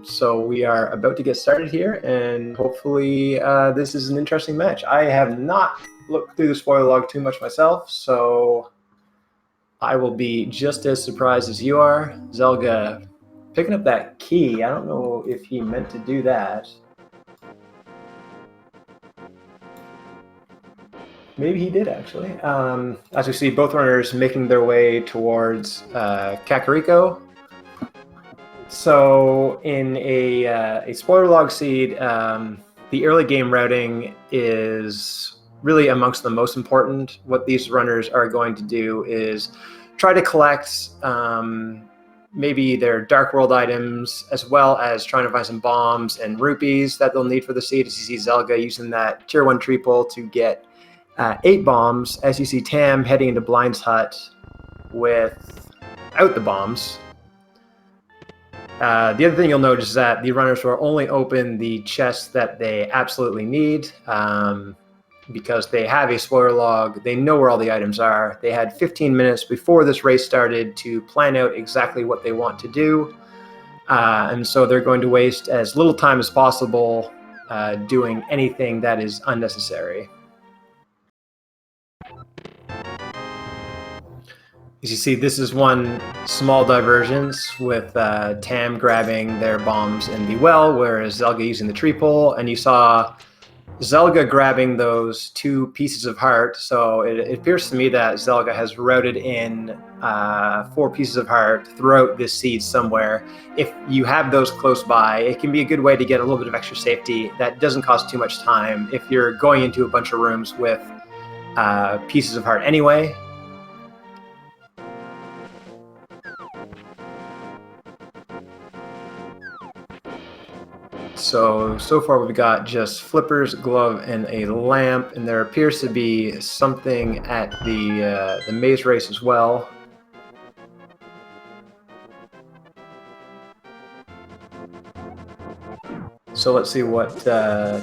So we are about to get started here, and hopefully this is an interesting match. I have not looked through the spoiler log too much myself, so I will be just as surprised as you are. Zelga picking up that key. I don't know if he meant to do that. Maybe he did, actually. As we see, both runners making their way towards Kakariko. So in a spoiler log seed, the early game routing is really amongst the most important. What these runners are going to do is try to collect maybe their Dark World items, as well as trying to find some bombs and rupees that they'll need for the seed. As you see Zelga using that tier 1 triple to get 8 bombs, as you see Tam heading into Blind's hut without the bombs. The other thing you'll notice is that the runners will only open the chests that they absolutely need because they have a spoiler log. They know where all the items are. They had 15 minutes before this race started to plan out exactly what they want to do. And so they're going to waste as little time as possible doing anything that is unnecessary. As you see, this is one small divergence with Tam grabbing their bombs in the well, whereas Zelga using the triple, and you saw Zelga grabbing those 2 pieces of heart. So it appears to me that Zelga has routed in 4 pieces of heart throughout this seed somewhere. If you have those close by, it can be a good way to get a little bit of extra safety that doesn't cost too much time if you're going into a bunch of rooms with pieces of heart anyway. So far we've got just flippers, glove, and a lamp, and there appears to be something at the maze race as well. So let's see what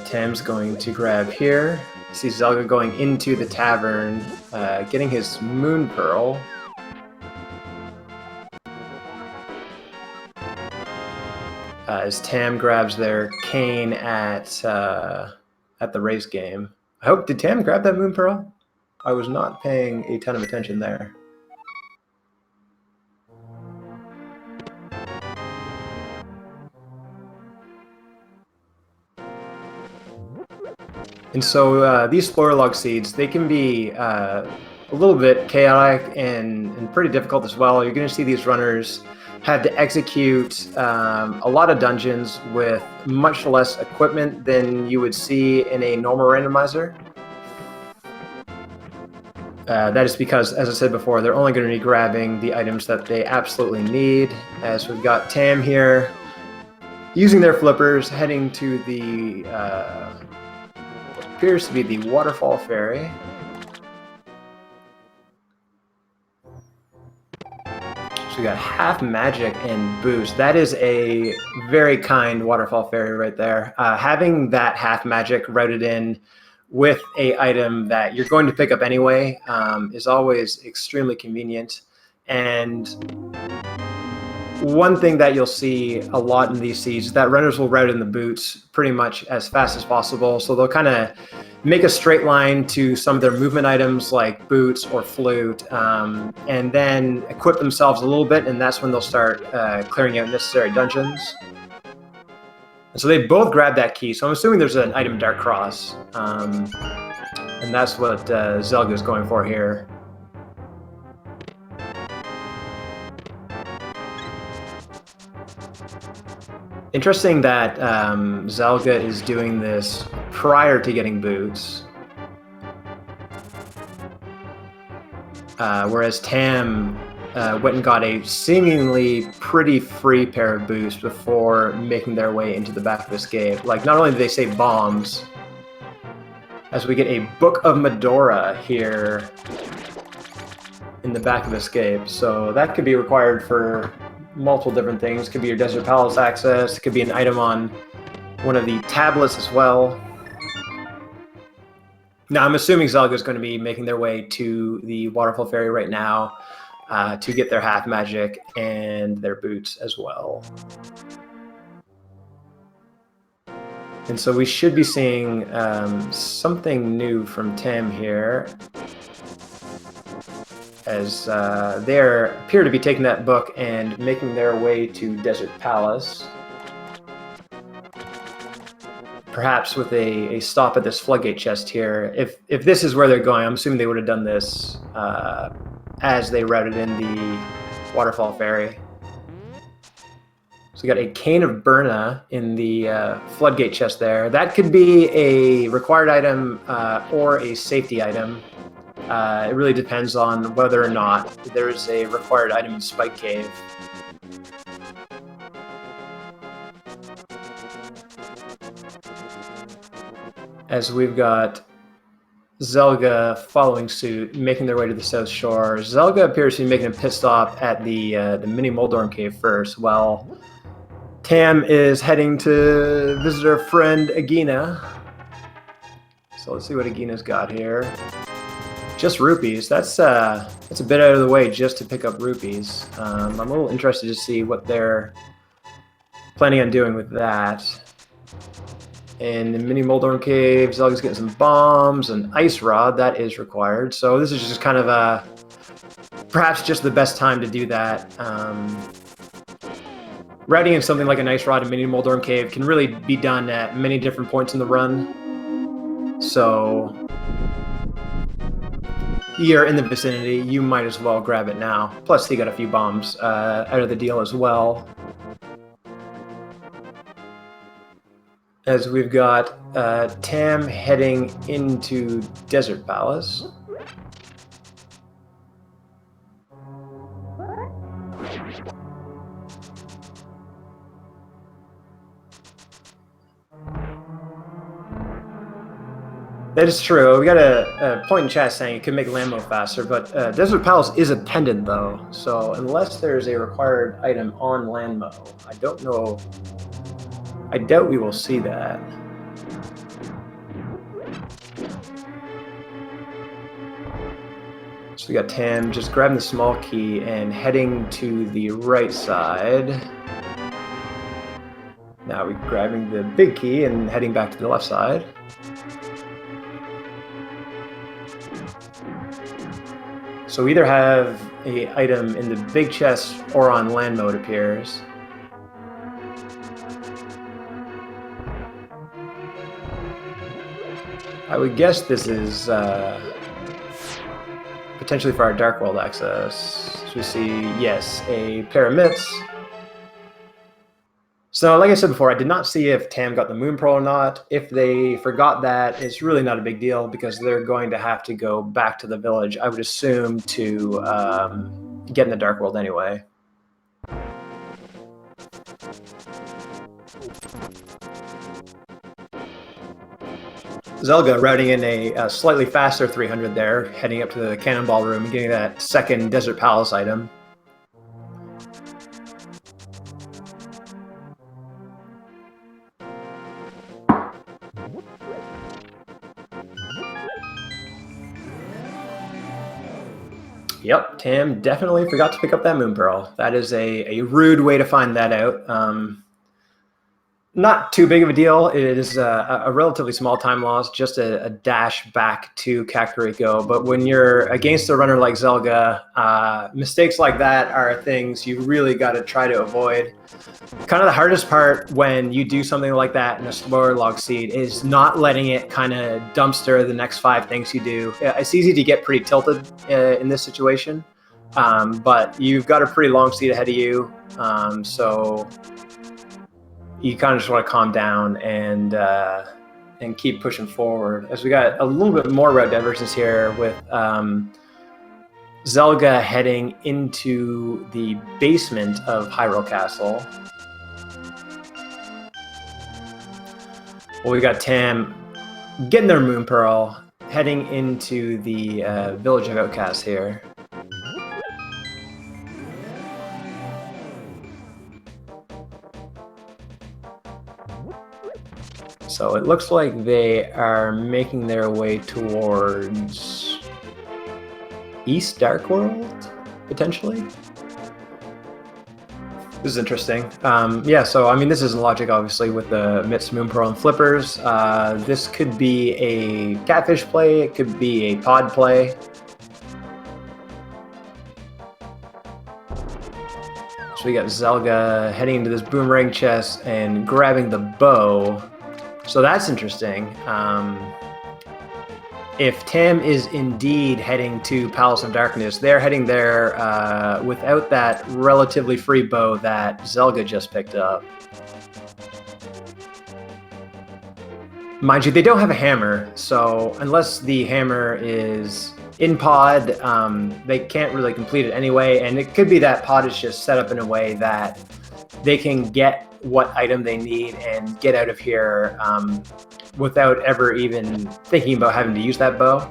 Tam's going to grab here. I see Zelga going into the tavern, getting his moon pearl. As Tam grabs their cane at the race game. Did Tam grab that moon pearl? I was not paying a ton of attention there. And so these spoiler log seeds, they can be a little bit chaotic and pretty difficult as well. You're going to see these runners have to execute a lot of dungeons with much less equipment than you would see in a normal randomizer. That is because, as I said before, they're only going to be grabbing the items that they absolutely need. As we've got Tam here using their flippers, heading to the what appears to be the waterfall ferry. So we got half magic and boost. That is a very kind waterfall fairy right there. Having that half magic routed in with a item that you're going to pick up anyway is always extremely convenient. And one thing that you'll see a lot in these seeds is that runners will route in the boots pretty much as fast as possible. So they'll kind of make a straight line to some of their movement items like boots or flute, and then equip themselves a little bit, and that's when they'll start clearing out necessary dungeons. And so they both grab that key, so I'm assuming there's an item Dark Cross, and that's what Zelga is going for here. Interesting that Zelga is doing this prior to getting boots, whereas Tam went and got a seemingly pretty free pair of boots before making their way into the back of Escape. Like, not only do they save bombs, as we get a Book of Medora here in the back of Escape, so that could be required for multiple different things. Could be your Desert Palace access, could be an item on one of the tablets as well. Now, I'm assuming Zelga is going to be making their way to the Waterfall Ferry right now to get their half magic and their boots as well. And so we should be seeing something new from Tam here, as they appear to be taking that book and making their way to Desert Palace. Perhaps with a stop at this floodgate chest here. If this is where they're going, I'm assuming they would have done this as they routed in the waterfall ferry. So we got a cane of Burna in the floodgate chest there. That could be a required item or a safety item. It really depends on whether or not there is a required item in Spike Cave. As we've got Zelga following suit, making their way to the south shore. Zelga appears to be making a pit stop at the mini Moldorm cave first, while Tam is heading to visit her friend Agina. So let's see what Agina's got here. Just rupees. That's a bit out of the way just to pick up rupees. I'm a little interested to see what they're planning on doing with that. In the mini Moldorm cave, Zelga's getting some bombs, an ice rod that is required. So this is just kind of perhaps just the best time to do that. Routing in something like an ice rod in mini Moldorm cave can really be done at many different points in the run. So you're in the vicinity, you might as well grab it now. Plus, he got a few bombs out of the deal as well. As we've got Tam heading into Desert Palace. That is true. We got a point in chat saying it could make land mode faster, but Desert Palace is a pendant though, so unless there's a required item on land mode, I don't know. I doubt we will see that. So we got Tam just grabbing the small key and heading to the right side. Now we're grabbing the big key and heading back to the left side. So we either have an item in the big chest or on land mode appears. I would guess this is potentially for our Dark World access. So we see, yes, a pair of mitts. So like I said before, I did not see if Tam got the Moon Pearl or not. If they forgot that, it's really not a big deal because they're going to have to go back to the village, I would assume, to get in the Dark World anyway. Zelga routing in a slightly faster 300 there, heading up to the Cannonball Room and getting that second Desert Palace item. Yep, Tam definitely forgot to pick up that Moon Pearl. That is a rude way to find that out. Not too big of a deal. It is a relatively small time loss, just a dash back to Kakariko. But when you're against a runner like Zelga, mistakes like that are things you really got to try to avoid. Kind of the hardest part when you do something like that in a spoiler log seed is not letting it kind of dumpster the next 5 things you do. It's easy to get pretty tilted in this situation, but you've got a pretty long seed ahead of you, so you kind of just want to calm down and keep pushing forward. As we got a little bit more route divergence here with Zelga heading into the basement of Hyrule Castle. Well, we got Tam getting their Moon Pearl, heading into the Village of Outcasts here. So it looks like they are making their way towards East Dark World, potentially. This is interesting. Yeah, so I mean, this isn't logic, obviously, with the Mitts, Moon Pearl, and Flippers. This could be a catfish play. It could be a pod play. So we got Zelda heading into this boomerang chest and grabbing the bow. So that's interesting. If Tam is indeed heading to Palace of Darkness, they're heading there without that relatively free bow that Zelda just picked up. Mind you, they don't have a hammer, so unless the hammer is in pod, they can't really complete it anyway, and it could be that pod is just set up in a way that they can get what item they need and get out of here without ever even thinking about having to use that bow.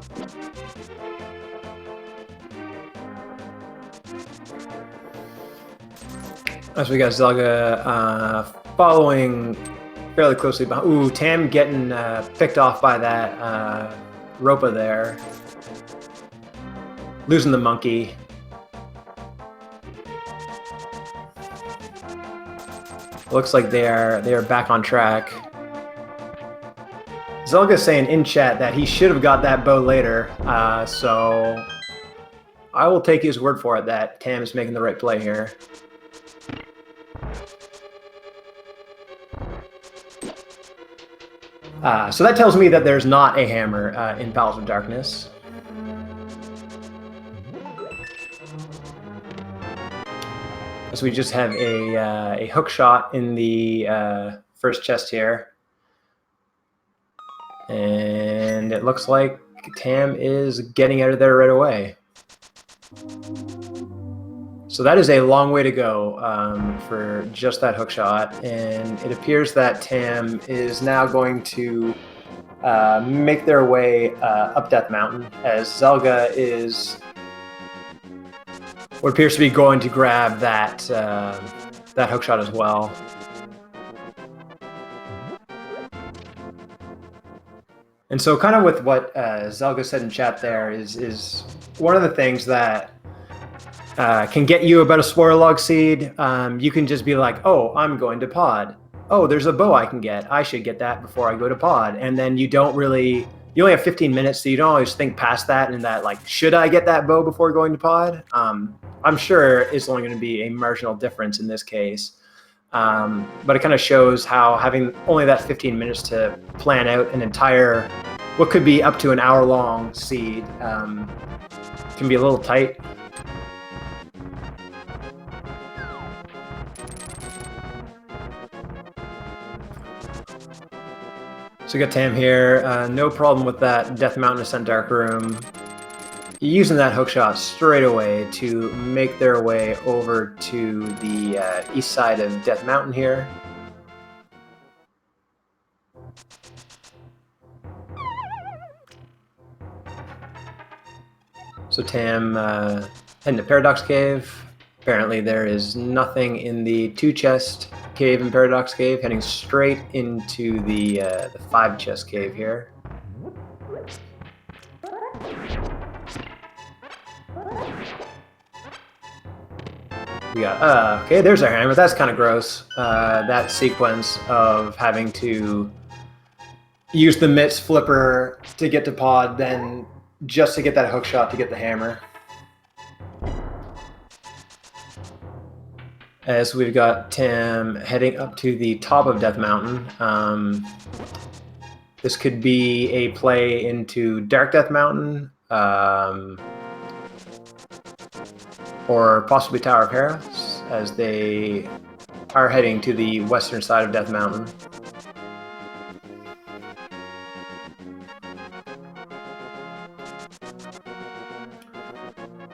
As we got Zelda following fairly closely behind. Ooh, Tam getting picked off by that Ropa there. Losing the monkey. Looks like they are back on track. Zelga's saying in chat that he should have got that bow later, so I will take his word for it that Tam is making the right play here. So that tells me that there's not a hammer in Palace of Darkness. So we just have a hook shot in the first chest here. And it looks like Tam is getting out of there right away. So that is a long way to go for just that hook shot. And it appears that Tam is now going to make their way up Death Mountain, as Zelda is what appears to be going to grab that that hook shot as well. And so kind of with what Zelga said in chat there is one of the things that can get you about a spoiler log seed. You can just be like, oh, I'm going to pod. Oh, there's a bow I can get. I should get that before I go to pod. And then you only have 15 minutes, so you don't always think past that and that, like, should I get that bow before going to pod? I'm sure it's only going to be a marginal difference in this case. But it kind of shows how having only that 15 minutes to plan out an entire, what could be up to an hour-long seed, can be a little tight. So we got Tam here, no problem with that Death Mountain Ascent Dark Room. Using that hookshot straight away to make their way over to the east side of Death Mountain here. So Tam heading to Paradox Cave. Apparently there is nothing in the 2-chest cave in Paradox Cave, heading straight into the 5-chest cave here. We got, okay, there's our hammer. That's kind of gross. That sequence of having to use the Mitts flipper to get to pod, then just to get that hook shot to get the hammer. As we've got Tam heading up to the top of Death Mountain. This could be a play into Dark Death Mountain, or possibly Tower of Hera, as they are heading to the western side of Death Mountain.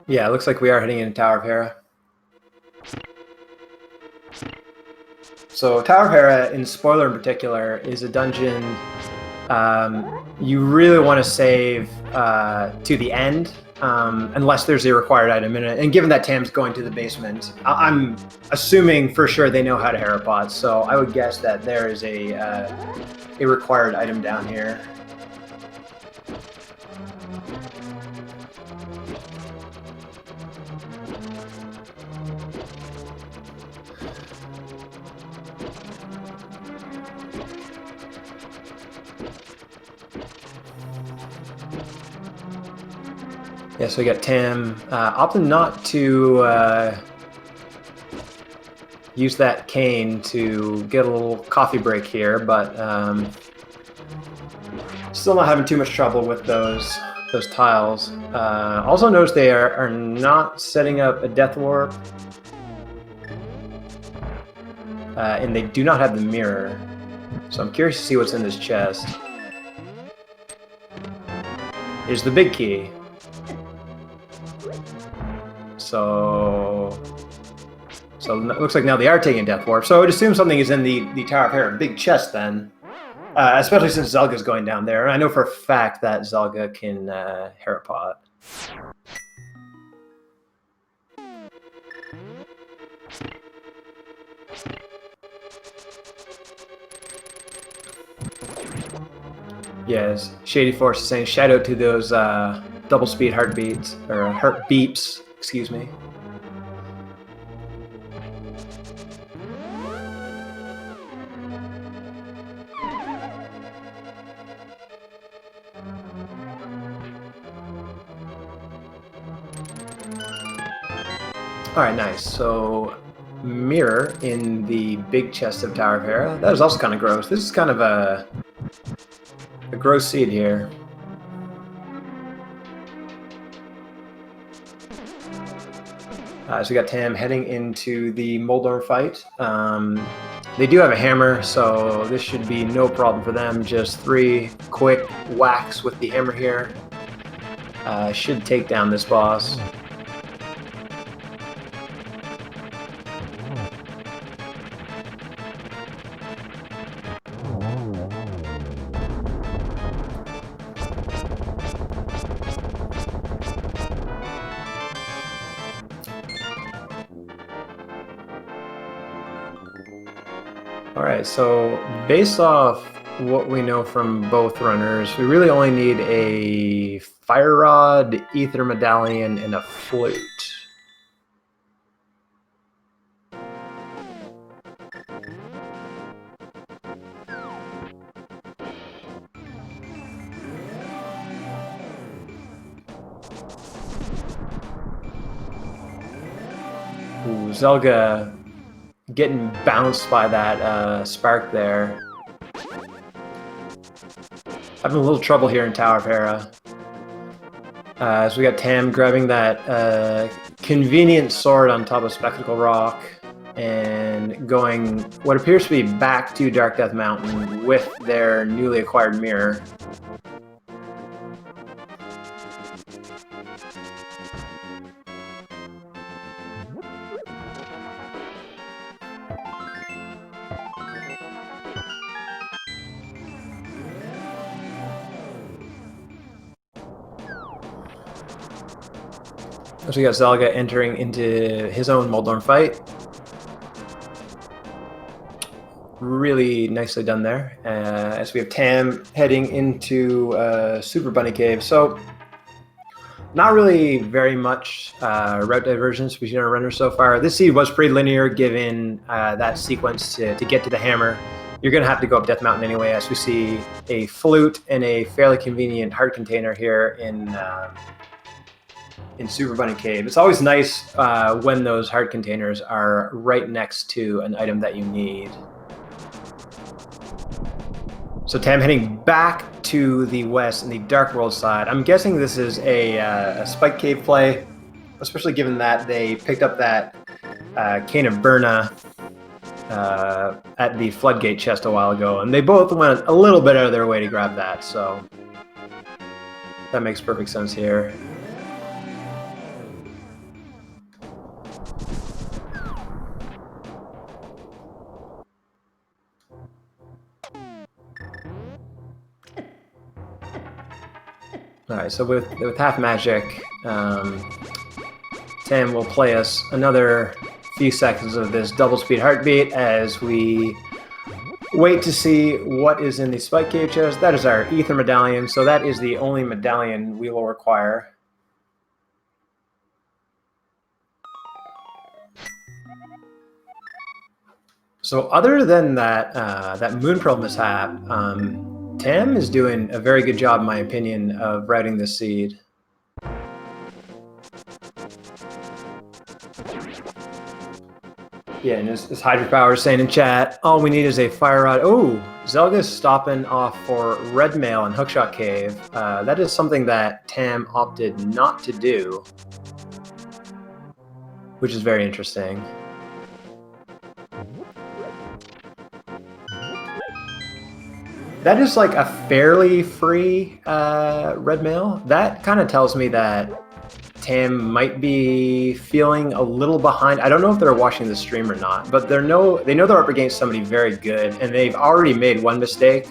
Yeah, it looks like we are heading into Tower of Hera. So Tower of Hera, in spoiler in particular, is a dungeon you really want to save to the end, unless there's a required item in it. And given that Tam's going to the basement, I'm assuming for sure they know how to Hera pod, so I would guess that there is a required item down here. Yeah, so we got Tam opting not to use that cane to get a little coffee break here, but still not having too much trouble with those tiles. Also notice they are not setting up a death warp, and they do not have the mirror. So I'm curious to see what's in this chest. Here's the big key. So it looks like now they are taking death warp. So I would assume something is in the Tower of Hera big chest then. Especially since Zelga's going down there. And I know for a fact that Zelga can Herapot. Yes, Shady Force is saying shout out to those double speed heartbeats, or heart beeps, excuse me. Alright, nice. So, mirror in the big chest of Tower of Hera. That is also kind of gross. This is kind of a gross seed here. So we got Tam heading into the Moldorm fight. They do have a hammer, so this should be no problem for them. Just 3 quick whacks with the hammer here. Should take down this boss. Alright, so based off what we know from both runners, we really only need a Fire Rod, Ether Medallion, and a Flute. Ooh, Zelga getting bounced by that spark there. Having a little trouble here in Tower of Hera. So we got Tam grabbing that convenient sword on top of Spectacle Rock and going what appears to be back to Dark Death Mountain with their newly acquired mirror. So we got Zelga entering into his own Moldorm fight. Really nicely done there. As we have Tam heading into Super Bunny Cave. So not really very much route divergence between our runners so far. This seed was pretty linear given that sequence to get to the hammer. You're going to have to go up Death Mountain anyway, as we see a flute and a fairly convenient heart container here in Super Bunny Cave. It's always nice when those heart containers are right next to an item that you need. So Tam heading back to the west in the Dark World side. I'm guessing this is a Spike Cave play, especially given that they picked up that Cane of Burna at the Floodgate chest a while ago, and they both went a little bit out of their way to grab that, so that makes perfect sense here. Alright, so with half magic, Tam will play us another few seconds of this double speed heartbeat as we wait to see what is in the Spike Cave chest. That is our Ether Medallion, so that is the only medallion we will require. So other than that that Moon Pearl mishap, Tam is doing a very good job, in my opinion, of routing this seed. Yeah, and as Hydropower is saying in chat, all we need is a fire rod. Oh, Zelga's stopping off for Red Mail and Hookshot Cave. That is something that Tam opted not to do, which is very interesting. That is like a fairly free Red Mail. That kind of tells me that Tam might be feeling a little behind. I don't know if they're watching the stream or not, but they know they're up against somebody very good, and they've already made one mistake.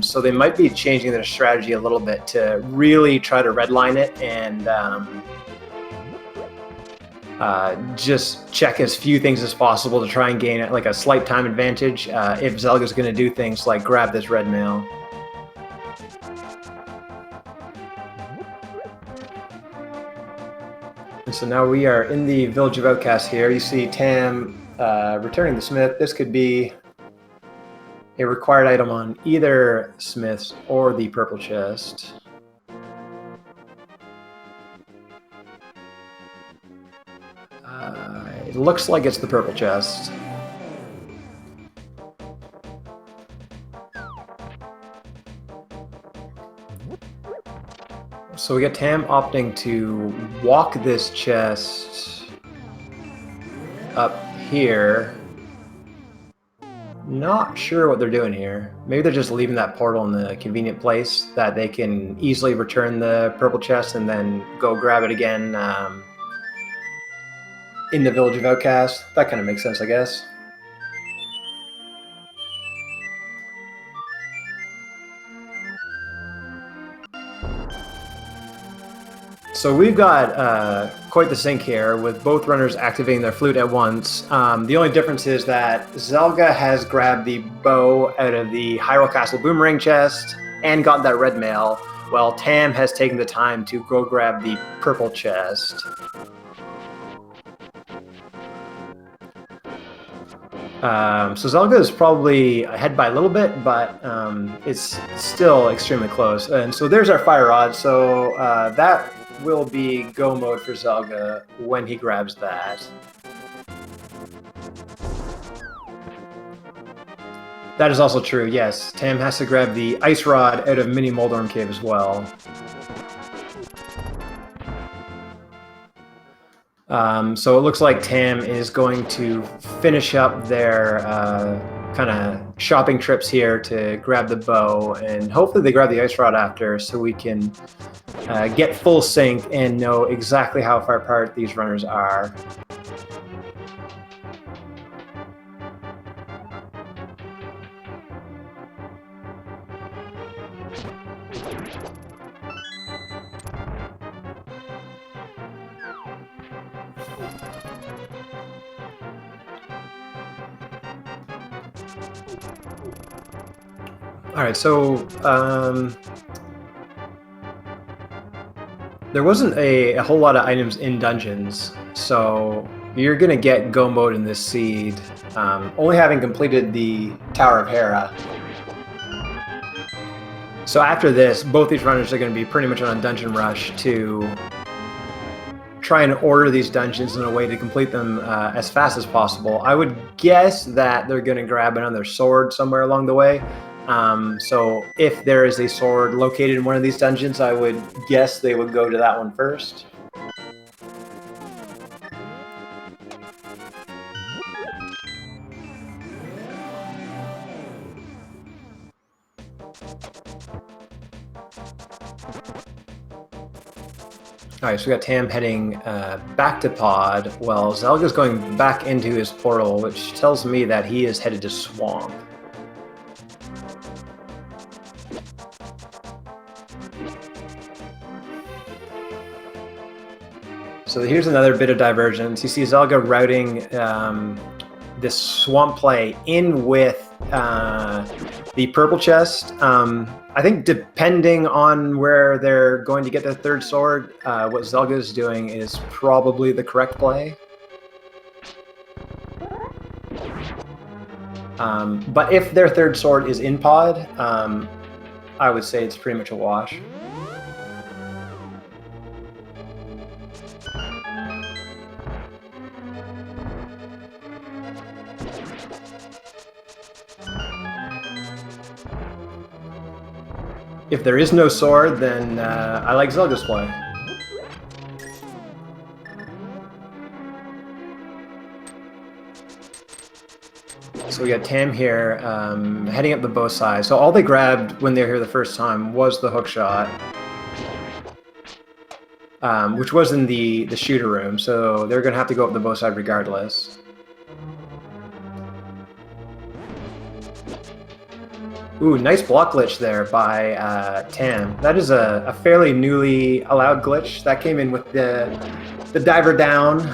So they might be changing their strategy a little bit to really try to redline it and just check as few things as possible to try and gain like a slight time advantage if Zelga's going to do things like grab this red mail. And so now we are in the Village of Outcasts here. You see Tam returning the Smith. This could be a required item on either Smith's or the purple chest. It looks like it's the purple chest. So we got Tam opting to walk this chest up here. Not sure what they're doing here. Maybe they're just leaving that portal in the convenient place that they can easily return the purple chest and then go grab it again in the Village of Outcasts. That kind of makes sense, I guess. So we've got quite the sync here with both runners activating their flute at once. The only difference is that Zelga has grabbed the bow out of the Hyrule Castle Boomerang chest and got that red mail, while Tam has taken the time to go grab the purple chest. So Zelga is probably ahead by a little bit, but it's still extremely close. And so there's our fire rod. So that will be go mode for Zelga when he grabs that. That is also true, yes. Tam has to grab the ice rod out of Mini Moldorm Cave as well. So it looks like Tam is going to finish up their kind of shopping trips here to grab the bow, and hopefully they grab the ice rod after so we can get full sync and know exactly how far apart these runners are. All right, so there wasn't a whole lot of items in dungeons, so you're gonna get go mode in this seed, only having completed the Tower of Hera. So after this, both these runners are gonna be pretty much on a dungeon rush to try and order these dungeons in a way to complete them as fast as possible. I would guess that they're gonna grab another sword somewhere along the way. So if there is a sword located in one of these dungeons, I would guess they would go to that one first. Alright, so we got Tam heading back to Pod, while Zelga's going back into his portal, which tells me that he is headed to Swamp. So here's another bit of divergence. You see Zelga routing this swamp play in with the purple chest. I think depending on where they're going to get their third sword, what Zelga is doing is probably the correct play. But if their third sword is in Pod, I would say it's pretty much a wash. If there is no sword, then I like Zelga's play. So we got Tam here heading up the both sides. So all they grabbed when they were here the first time was the hook shot, which was in the shooter room. So they're going to have to go up the both side regardless. Ooh, nice block glitch there by Tam. That is a fairly newly allowed glitch. That came in with the diver down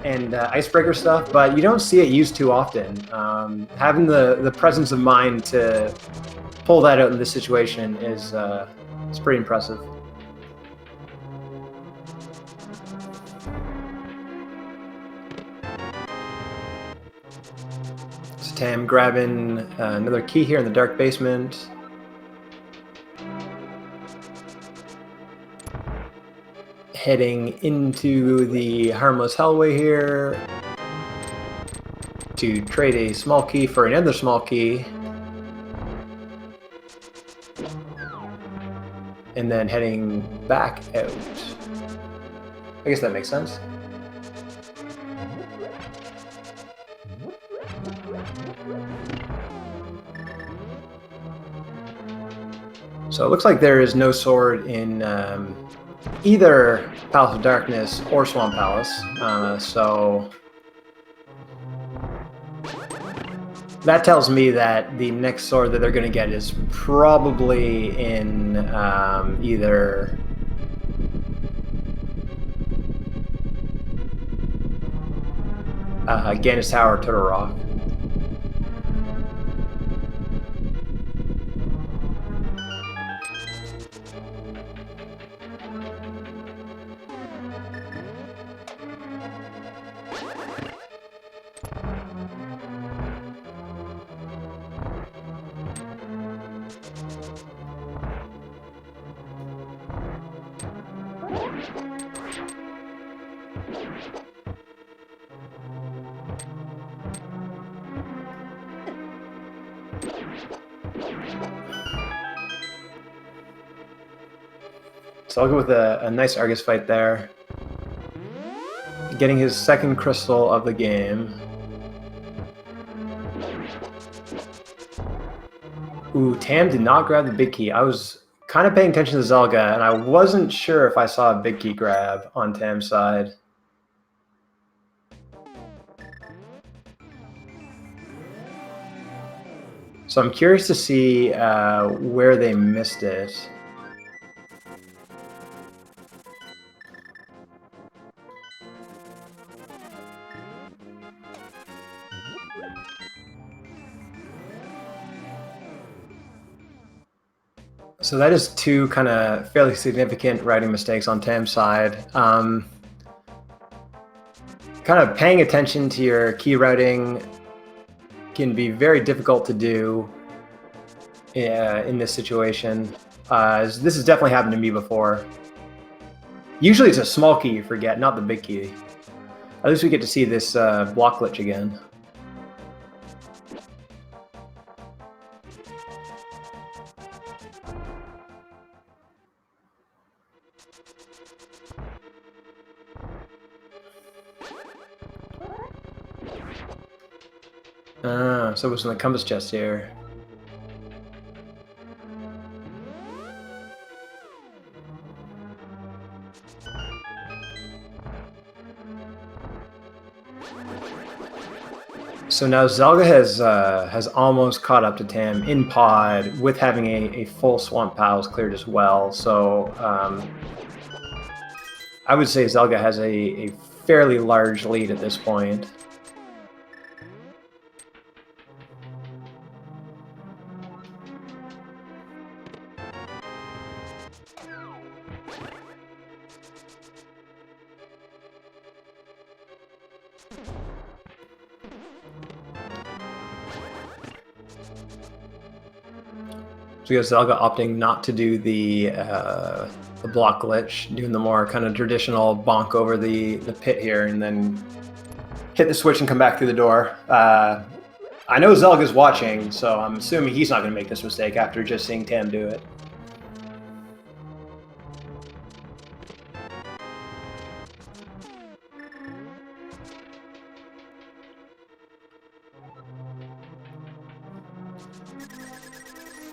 and icebreaker stuff, but you don't see it used too often. Having the presence of mind to pull that out in this situation is pretty impressive. So Tam grabbing another key here in the dark basement. Heading into the harmless hallway here to trade a small key for another small key. And then heading back out. I guess that makes sense. So it looks like there is no sword in either Palace of Darkness or Swamp Palace, so that tells me that the next sword that they're going to get is probably in either Ganis Tower or Turtle Rock. So I'll go with a nice Argus fight there. Getting his second crystal of the game. Ooh, Tam did not grab the big key. I was kind of paying attention to Zelga, and I wasn't sure if I saw a big key grab on Tam's side. So I'm curious to see where they missed it. So that is two kind of fairly significant writing mistakes on Tam's side. Kind of paying attention to your key routing can be very difficult to do in this situation. This has definitely happened to me before. Usually it's a small key you forget, not the big key. At least we get to see this block glitch again. So it was in the compass chest here. So now Zelda has almost caught up to Tam in pod with having a full Swamp Palace cleared as well. So I would say Zelda has a fairly large lead at this point. So we got Zelda opting not to do the block glitch, doing the more kind of traditional bonk over the pit here, and then hit the switch and come back through the door. I know Zelga's watching, so I'm assuming he's not going to make this mistake after just seeing Tam do it.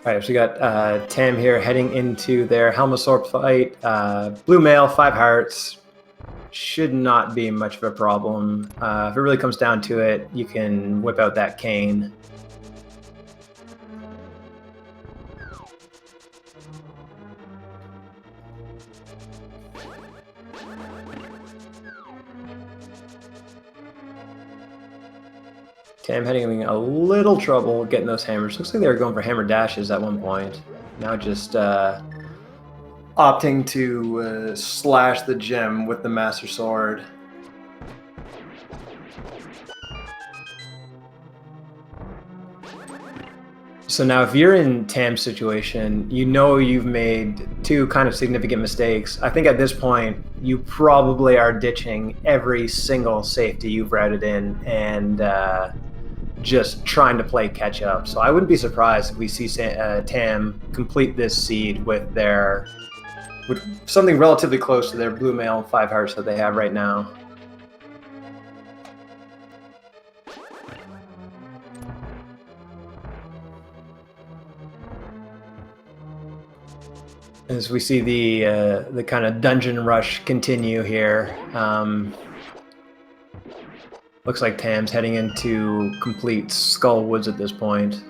All right, so we got Tam here heading into their Helmasorp fight. Blue male, 5 hearts. Should not be much of a problem. If it really comes down to it, you can whip out that cane. Tam having a little trouble getting those hammers. Looks like they were going for hammer dashes at one point. Now just opting to slash the gem with the Master Sword. So now if you're in Tam's situation, you know you've made 2 kind of significant mistakes. I think at this point, you probably are ditching every single safety you've routed in and just trying to play catch up. So I wouldn't be surprised if we see Tam complete this seed with something relatively close to their blue male 5 hearts that they have right now. As we see the kind of dungeon rush continue here. Looks like Tam's heading into complete Skull Woods at this point.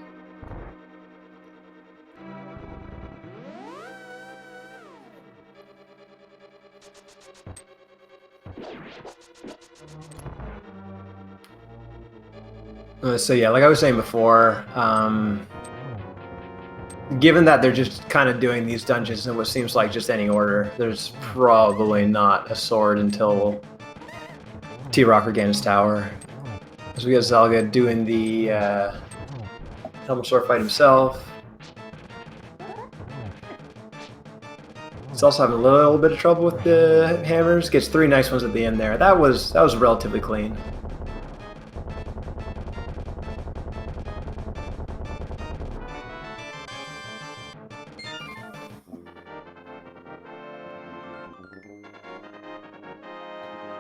So yeah, like I was saying before, given that they're just kind of doing these dungeons in what seems like just any order, there's probably not a sword until T-Rock or Ganon's Tower. As we got Zelda doing the Helmasaur fight himself. He's also having a little bit of trouble with the hammers. Gets 3 nice ones at the end there. That was relatively clean.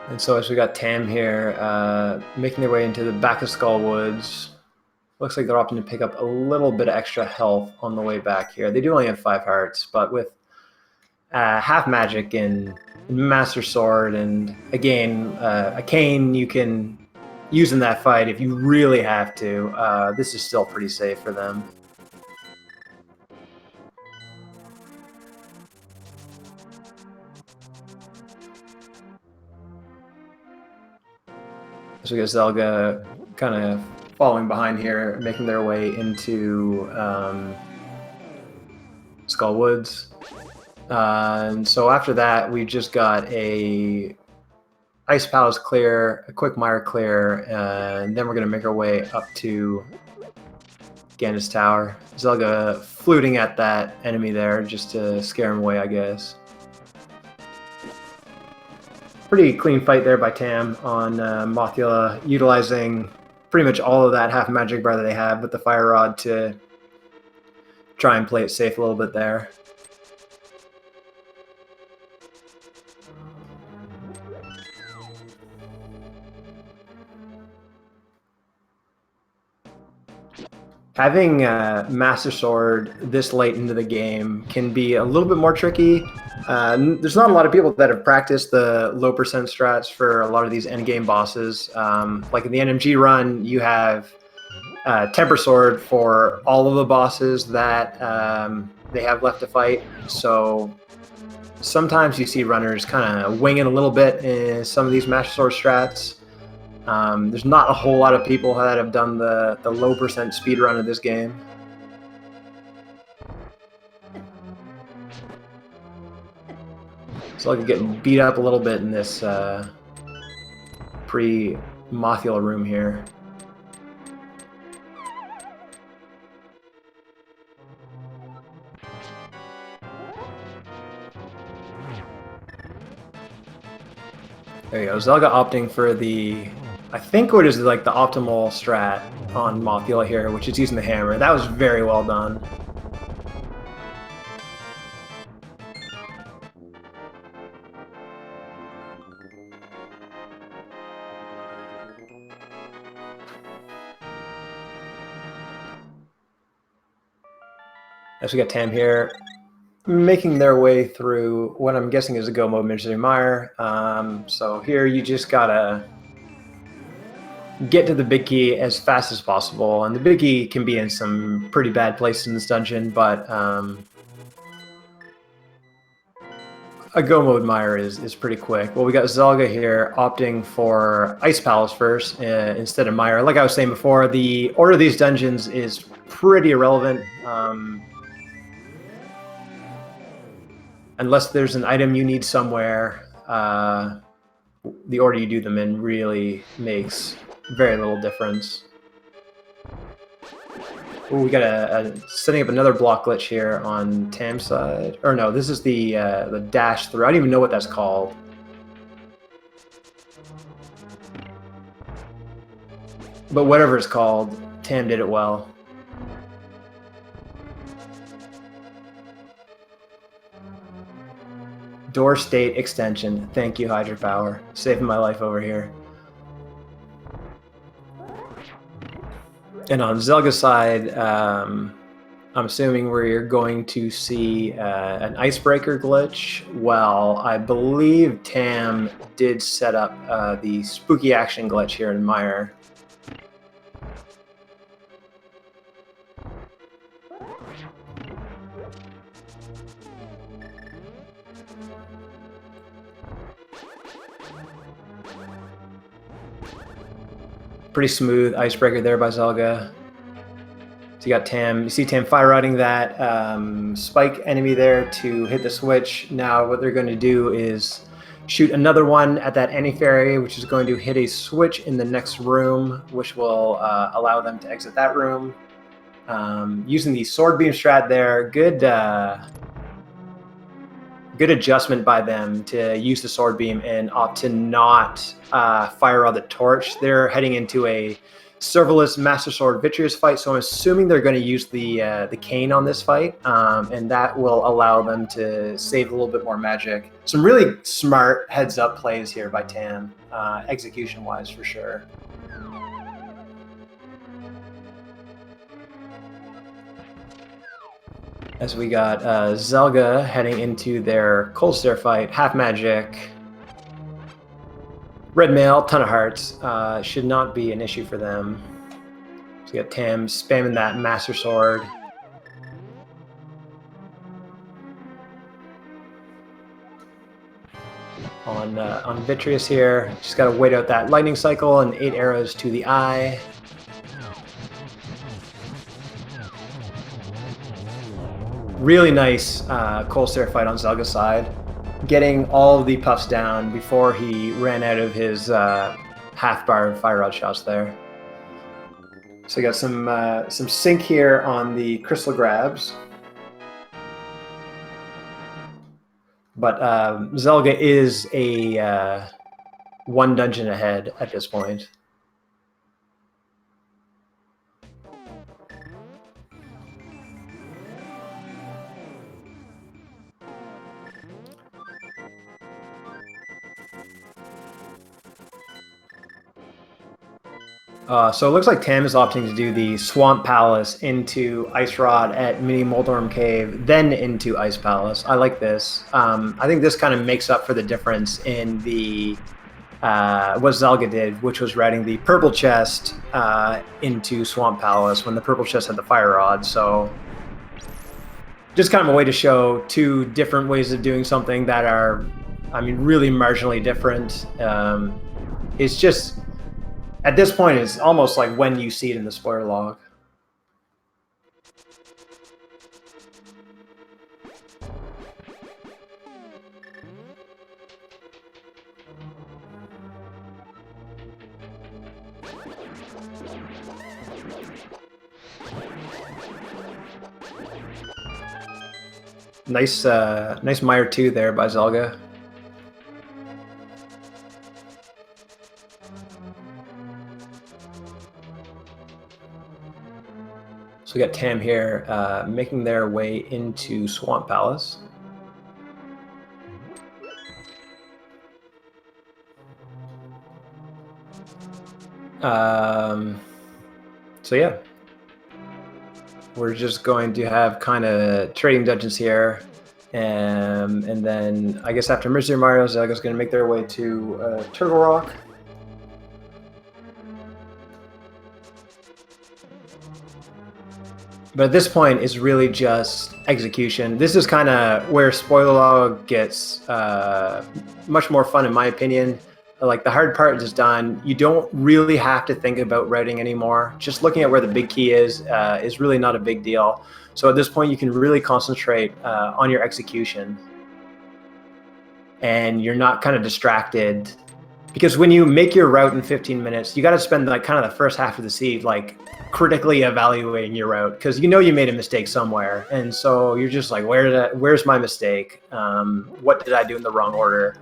And so as we got Tam here, making their way into the back of Skull Woods. Looks like they're opting to pick up a little bit of extra health on the way back here. They do only have 5 hearts, but with half magic and Master Sword, and again, a cane you can use in that fight if you really have to. This is still pretty safe for them. So we got Zelda kind of following behind here, making their way into Skull Woods. And so after that, we just got a Ice Palace clear, a Quick Mire clear, and then we're going to make our way up to Ganon's Tower. Zelda fluting at that enemy there just to scare him away, I guess. Pretty clean fight there by Tam on Mothula, utilizing pretty much all of that half magic bar that they have with the Fire Rod to try and play it safe a little bit there. Having Master Sword this late into the game can be a little bit more tricky. There's not a lot of people that have practiced the low percent strats for a lot of these endgame bosses. Like in the NMG run, you have Temper Sword for all of the bosses that they have left to fight. So sometimes you see runners kind of winging a little bit in some of these Master Sword strats. There's not a whole lot of people that have done the low percent speed run of this game. So I could get beat up a little bit in this pre-Mothula room here. There you go. Zelda opting for the, I think what is like the optimal strat on Mothula here, which is using the hammer. That was very well done. As we got Tam here, making their way through what I'm guessing is a go mode Misery Mire. So here you just gotta get to the big key as fast as possible, and the big key can be in some pretty bad places in this dungeon, but a go mode Mire is pretty quick. Well, we got Zelga here opting for Ice Palace first instead of Mire. Like I was saying before, the order of these dungeons is pretty irrelevant. Unless there's an item you need somewhere, the order you do them in really makes very little difference. Ooh, we got setting up another block glitch here on Tam's side. Or no, this is the dash through. I don't even know what that's called. But whatever it's called, Tam did it well. Door state extension. Thank you, Hydropower. Saving my life over here. And on Zelga's side, I'm assuming we're going to see an icebreaker glitch. Well, I believe Tam did set up the spooky action glitch here in Mire. Pretty smooth icebreaker there by Zelga. So you got Tam. You see Tam fire routing that spike enemy there to hit the switch. Now what they're going to do is shoot another one at that anti-fairy, which is going to hit a switch in the next room, which will allow them to exit that room. Using the sword beam strat there, good adjustment by them to use the sword beam and opt to not fire on the torch. They're heading into a serverless Master Sword Vitreous fight, so I'm assuming they're going to use the cane on this fight, and that will allow them to save a little bit more magic. Some really smart heads-up plays here by Tam, execution-wise for sure. As we got Zelga heading into their Cold Stare fight, half magic, red mail, ton of hearts, should not be an issue for them. So we got Tam spamming that Master Sword. On Vitreous here, just gotta wait out that lightning cycle and 8 arrows to the eye. Really nice Cold Stare fight on Zelga's side, getting all of the puffs down before he ran out of his half-bar fire rod shots there. So we got some sync here on the crystal grabs, but Zelga is a one dungeon ahead at this point. So it looks like Tam is opting to do the Swamp Palace into Ice Rod at Mini Moldorm Cave, then into Ice Palace. I like this. I think this kind of makes up for the difference in the what Zelga did, which was routing the purple chest into Swamp Palace when the purple chest had the fire rod. So just kind of a way to show two different ways of doing something that are, I mean, really marginally different. It's just, at this point, it's almost like when you see it in the spoiler log. Nice, nice Mire 2 there by Zelga. So we got Tam here making their way into Swamp Palace. So yeah. we're just going to have kind of trading dungeons here. And then I guess after Mr. Mario, Zelda's going to make their way to Turtle Rock. But at this point, it's really just execution. This is kind of where Spoiler Log gets much more fun, in my opinion. Like, the hard part is done. You don't really have to think about routing anymore. Just looking at where the big key is really not a big deal. So at this point, you can really concentrate on your execution. And you're not kind of distracted. Because when you make your route in 15 minutes, you got to spend like kind of the first half of the seed like critically evaluating your route, because you know you made a mistake somewhere, and so you're just like, where's my mistake? What did I do in the wrong order?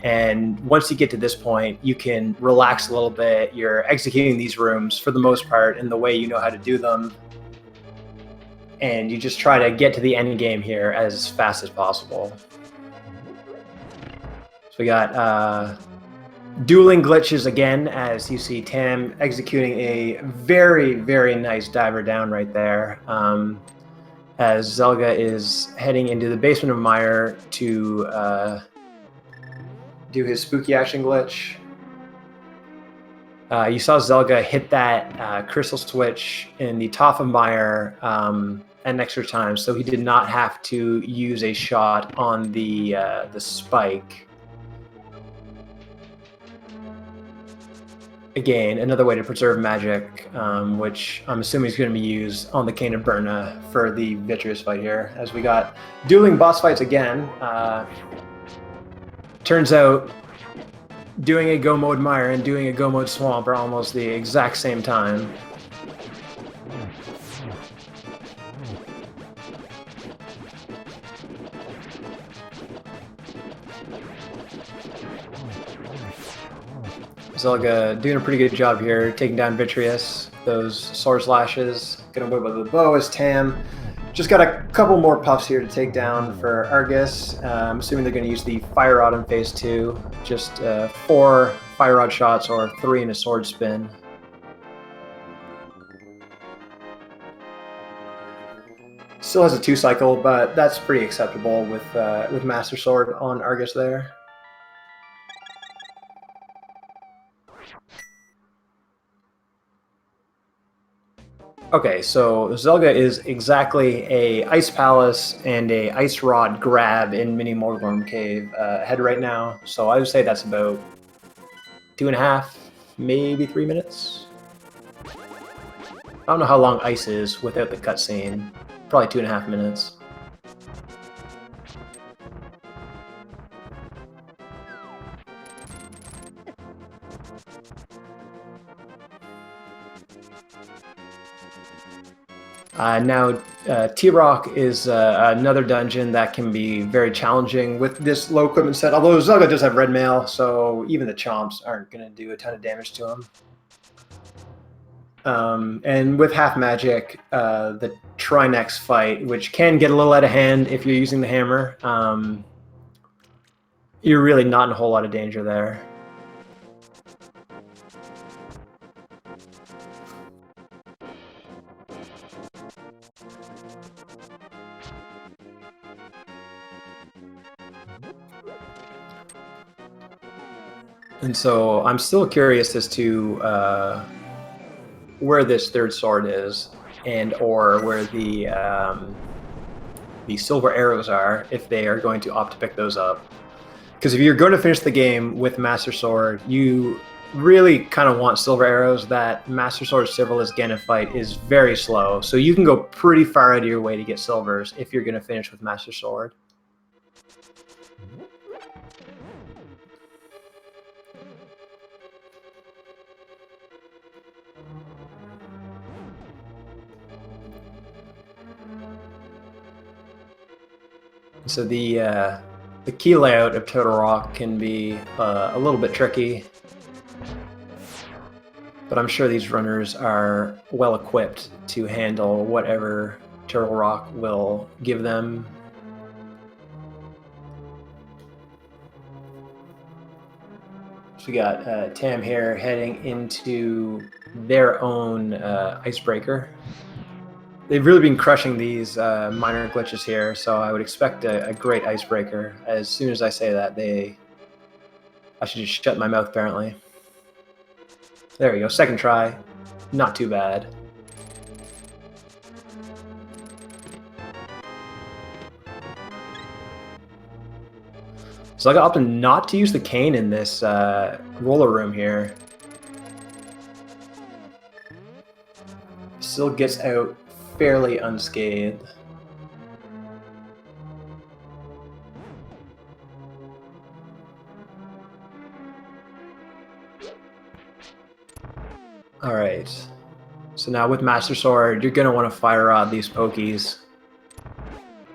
And once you get to this point, you can relax a little bit. You're executing these rooms for the most part in the way you know how to do them, and you just try to get to the end game here as fast as possible. So we got dueling glitches again, as you see Tam executing a very, very nice diver down right there, as Zelda is heading into the basement of Mire to do his spooky action glitch. You saw Zelda hit that crystal switch in the top of Mire an extra time, so he did not have to use a shot on the spike. Again, another way to preserve magic, which I'm assuming is going to be used on the Cane of Berna for the Vitreous fight here, as we got dueling boss fights again. Turns out doing a Go Mode Mire and doing a Go Mode Swamp are almost the exact same time. Zelda doing a pretty good job here, taking down Vitreous, those sword slashes. Gonna whip with the bow as Tam. Just got a couple more puffs here to take down for Argus. I'm assuming they're gonna use the Fire Rod in Phase 2. Just 4 Fire Rod shots or 3 in a sword spin. Still has a 2 cycle, but that's pretty acceptable with Master Sword on Argus there. Okay, so Zelda is exactly a Ice Palace and a Ice Rod grab in Mini Morgworm Cave ahead right now. So I would say that's about 2.5, maybe 3 minutes. I don't know how long Ice is without the cutscene. Probably 2.5 minutes. Now, T-Rock is another dungeon that can be very challenging with this low equipment set, although Zelda does have red mail, so even the chomps aren't going to do a ton of damage to him. And with half magic, the Trinex fight, which can get a little out of hand if you're using the hammer, you're really not in a whole lot of danger there. And so I'm still curious as to where this third sword is, and or where the silver arrows are, if they are going to opt to pick those up. Because if you're going to finish the game with Master Sword, you really kind of want silver arrows. That Master Sword Silverless Ganon fight is very slow, so you can go pretty far out of your way to get silvers if you're going to finish with Master Sword. So the key layout of Turtle Rock can be a little bit tricky, but I'm sure these runners are well equipped to handle whatever Turtle Rock will give them. So we got Tam here heading into their own icebreaker. they've really been crushing these minor glitches here, so I would expect a great icebreaker. As soon as I say that, I should just shut my mouth, apparently. There we go, second try. Not too bad. So I got opted not to use the cane in this roller room here. Still gets out fairly unscathed. Alright. So now with Master Sword, you're going to want to fire rod these pokies.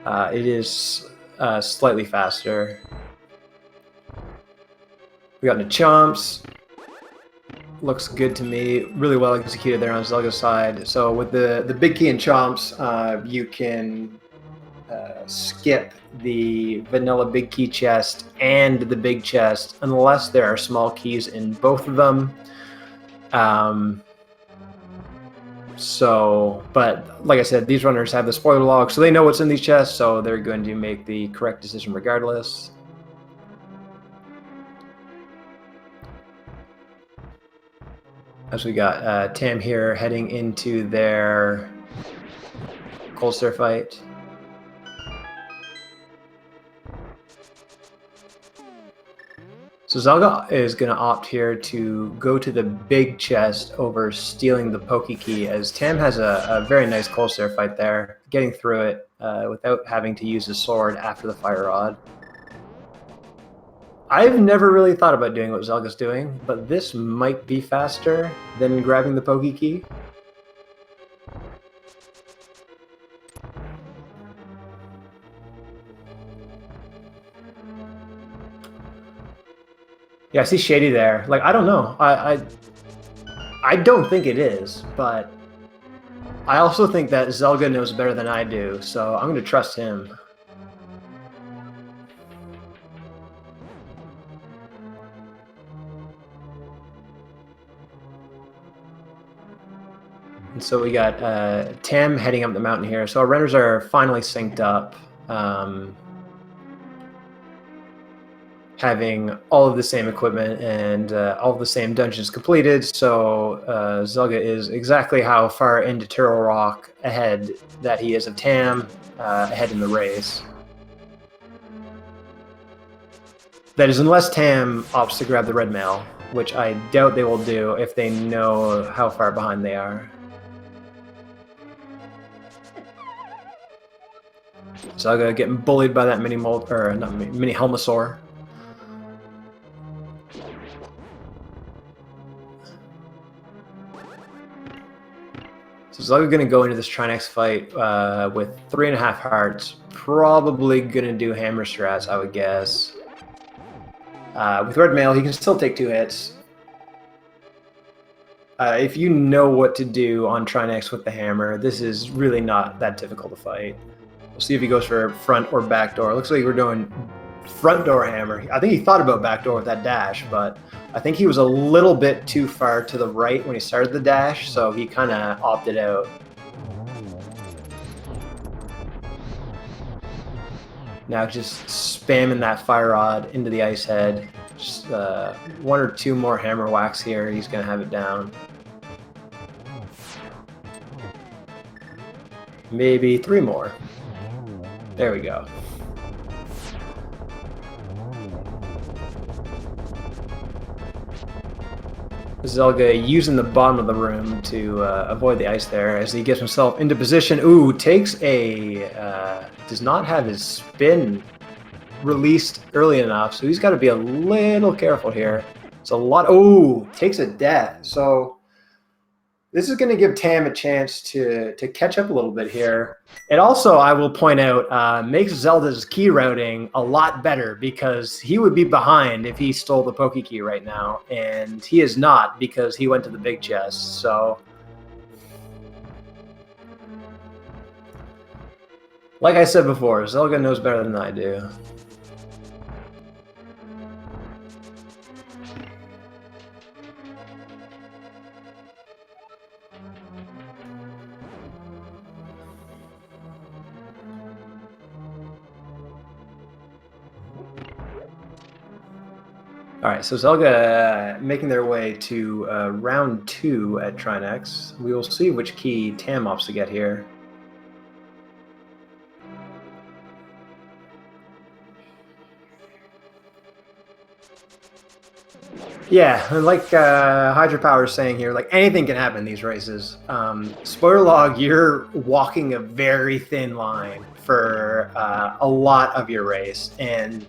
It is slightly faster. We got the chomps. Looks good to me. Really well executed there on Zelga's side. So with the big key and chomps, you can skip the vanilla big key chest and the big chest unless there are small keys in both of them. But like I said, these runners have the spoiler log, so they know what's in these chests, so they're going to make the correct decision regardless. As we got Tam here heading into their cold stare fight. So Zelda is going to opt here to go to the big chest over stealing the Poke Key, as Tam has a very nice cold stare fight there, getting through it without having to use his sword after the fire rod. I've never really thought about doing what Zelga's doing, but this might be faster than grabbing the Poke Key. Yeah, I see Shady there. Like, I don't know. I don't think it is, but I also think that Zelda knows better than I do, so I'm going to trust him. And so we got Tam heading up the mountain here. So our renders are finally synced up. Having all of the same equipment and all of the same dungeons completed. So Zelda is exactly how far into Turtle Rock ahead that he is of Tam, ahead in the race. That is unless Tam opts to grab the red mail, which I doubt they will do if they know how far behind they are. Zelda getting bullied by that mini Helmasaur. So Zelda going to go into this Trinex fight with 3.5 hearts. Probably going to do hammer strats, I would guess. With red mail, he can still take 2 hits. If you know what to do on Trinex with the hammer, this is really not that difficult to fight. We'll see if he goes for front or back door. Looks like we're doing front door hammer. I think he thought about back door with that dash, but I think he was a little bit too far to the right when he started the dash, so he kind of opted out. Now just spamming that fire rod into the ice head. Just 1 or 2 more hammer whacks here, he's going to have it down. Maybe 3 more. There we go. Zelda using the bottom of the room to avoid the ice there as he gets himself into position. Ooh, takes a... does not have his spin released early enough, so he's got to be a little careful here. It's a lot... Ooh, takes a death. So this is going to give Tam a chance to catch up a little bit here. It also, I will point out, makes Zelda's key routing a lot better because he would be behind if he stole the Poke Key right now, and he is not because he went to the big chest, so... Like I said before, Zelda knows better than I do. All right, so Zelda making their way to round 2 at Trinex. We will see which key Tam opts to get here. Yeah, like Hydropower is saying here, like anything can happen in these races. Spoiler log, you're walking a very thin line for a lot of your race, and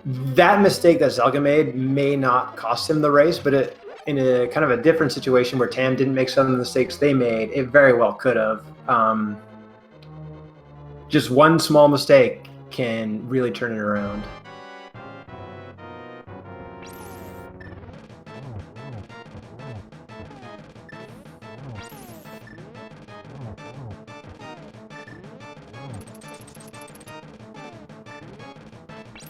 that mistake that Zelda made may not cost him the race, but in a kind of a different situation where Tam didn't make some of the mistakes they made, it very well could have. Just one small mistake can really turn it around.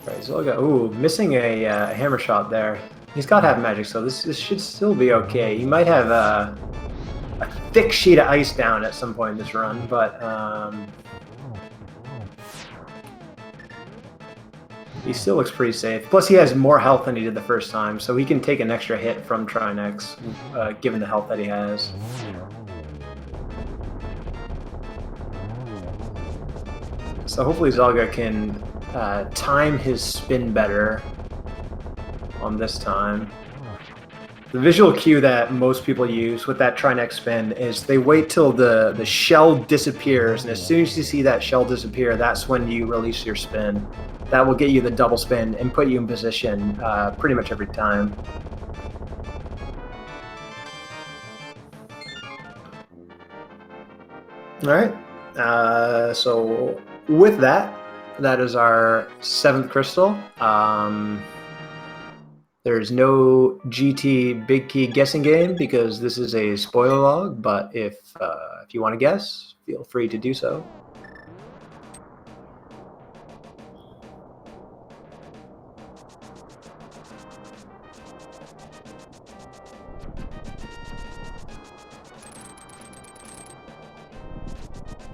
Right, Zelda, ooh, missing a hammer shot there. He's got half magic, so this should still be okay. He might have a thick sheet of ice down at some point in this run, but he still looks pretty safe. Plus, he has more health than he did the first time, so he can take an extra hit from Trinex, given the health that he has. So hopefully Zelda can time his spin better on this time. The visual cue that most people use with that Trinex spin is they wait till the shell disappears, and as soon as you see that shell disappear, that's when you release your spin. That will get you the double spin and put you in position pretty much every time. All right, so with that, that is our 7th crystal. There's no GT big key guessing game because this is a spoiler log, but if you want to guess, feel free to do so.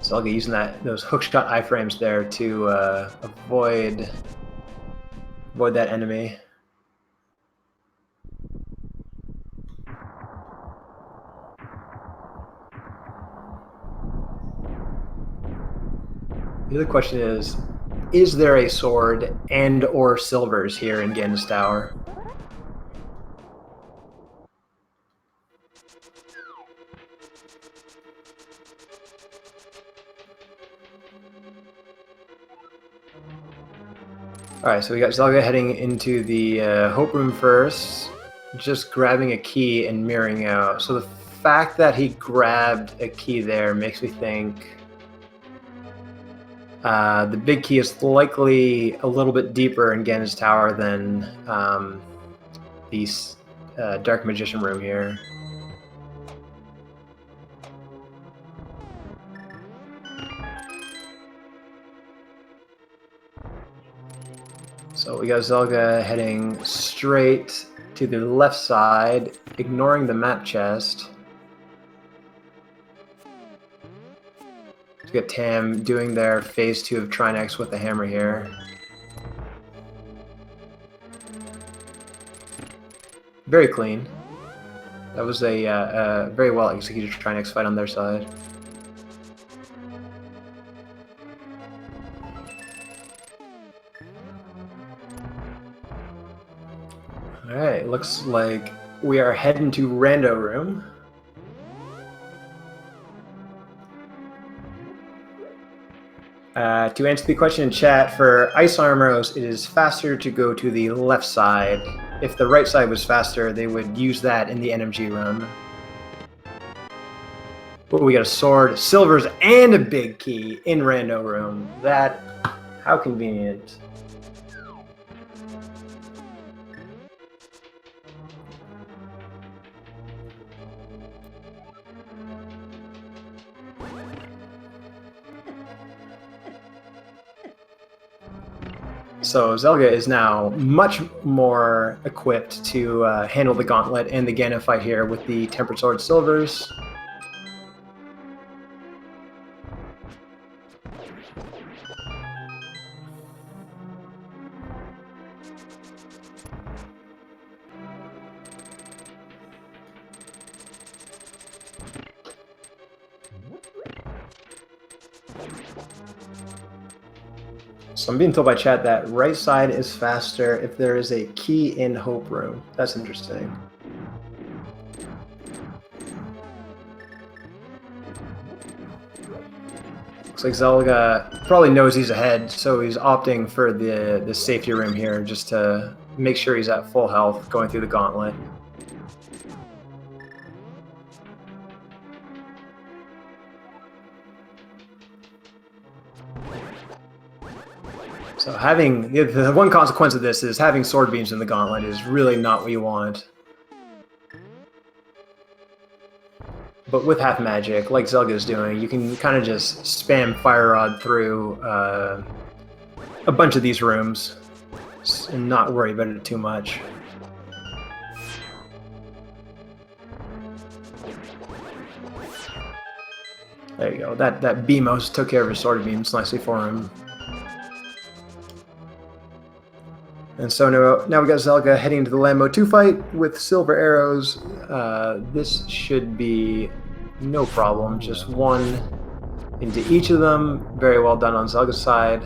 So I'll be using those hookshot iframes there to avoid that enemy. The other question is there a sword and or silvers here in Ganon's Tower? Alright, so we got Zelda heading into the Hope Room first, just grabbing a key and mirroring out. So the fact that he grabbed a key there makes me think the big key is likely a little bit deeper in Ganon's Tower than the Dark Magician room here. So we got Zelda heading straight to the left side, ignoring the map chest. We got Tam doing their phase 2 of Trinex with the hammer here. Very clean. That was a very well executed Trinex fight on their side. Alright, looks like we are heading to Rando Room. To answer the question in chat, for Ice Armors, it is faster to go to the left side. If the right side was faster, they would use that in the NMG run. But we got a sword, silvers, and a big key in Rando Room. That, how convenient. So Zelda is now much more equipped to handle the Gauntlet and the Ganon fight here with the Tempered Sword Silvers. So I'm being told by chat that right side is faster if there is a key in Hope Room. That's interesting. Looks like Zelda probably knows he's ahead, so he's opting for the safety room here just to make sure he's at full health going through the gauntlet. So having the one consequence of this is having sword beams in the gauntlet is really not what you want. But with half magic, like Zelga's doing, you can kind of just spam Fire Rod through a bunch of these rooms and not worry about it too much. There you go. That Beamos took care of his sword beams nicely for him. And so now we got Zelda heading to the Lambo 2 fight with silver arrows. This should be no problem. Just one into each of them. Very well done on Zelga's side.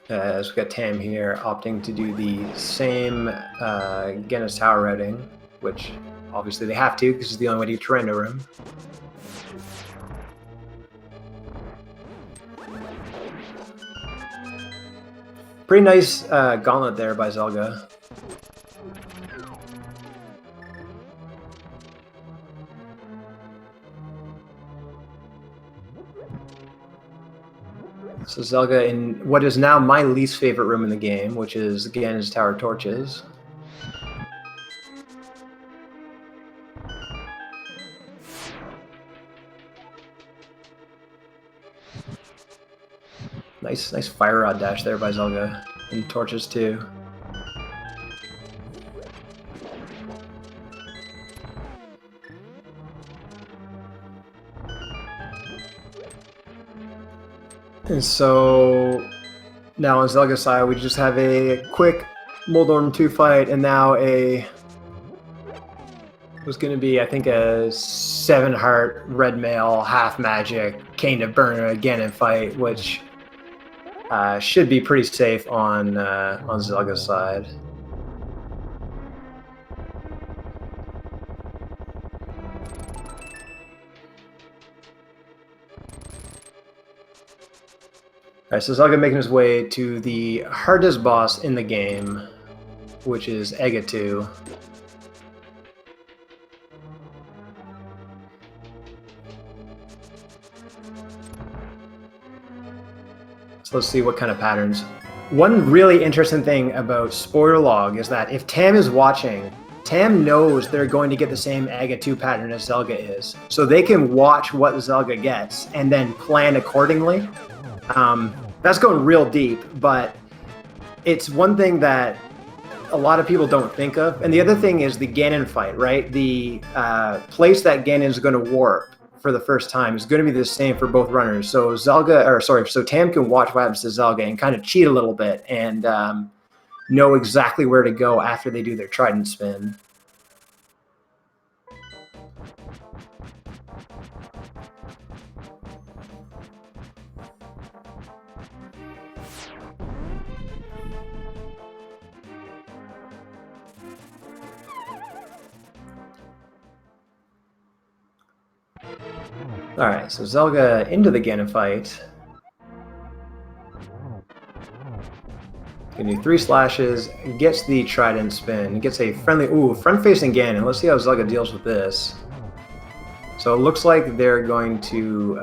As we got Tam here opting to do the same Genna's Tower routing, which obviously they have to because it's the only way to get to Rando Room. Pretty nice gauntlet there by Zelda. So Zelda in what is now my least favorite room in the game, which is again his Tower of Torches. Nice Fire Rod dash there by Zelda, and torches too. And so now on Zelga's side, we just have a quick Moldorm 2 fight, and now it was going to be, I think, a 7-heart red mail half magic Cane of Burner again in fight, which should be pretty safe on Zelga's side. Alright, so Zelda making his way to the hardest boss in the game, which is Egatu. So let's see what kind of patterns. One really interesting thing about Spoiler Log is that if Tam is watching, Tam knows they're going to get the same Egatu pattern as Zelda is. So they can watch what Zelda gets and then plan accordingly. That's going real deep, but it's one thing that a lot of people don't think of. And the other thing is the Ganon fight, right? The place that Ganon's going to warp for the first time is going to be the same for both runners. So so Tam can watch what happens to Zelda and kind of cheat a little bit and know exactly where to go after they do their trident spin. Alright, so Zelda into the Ganon fight. Can do 3 slashes, gets the trident spin, gets a friendly, front-facing Ganon. Let's see how Zelda deals with this. So it looks like they're going to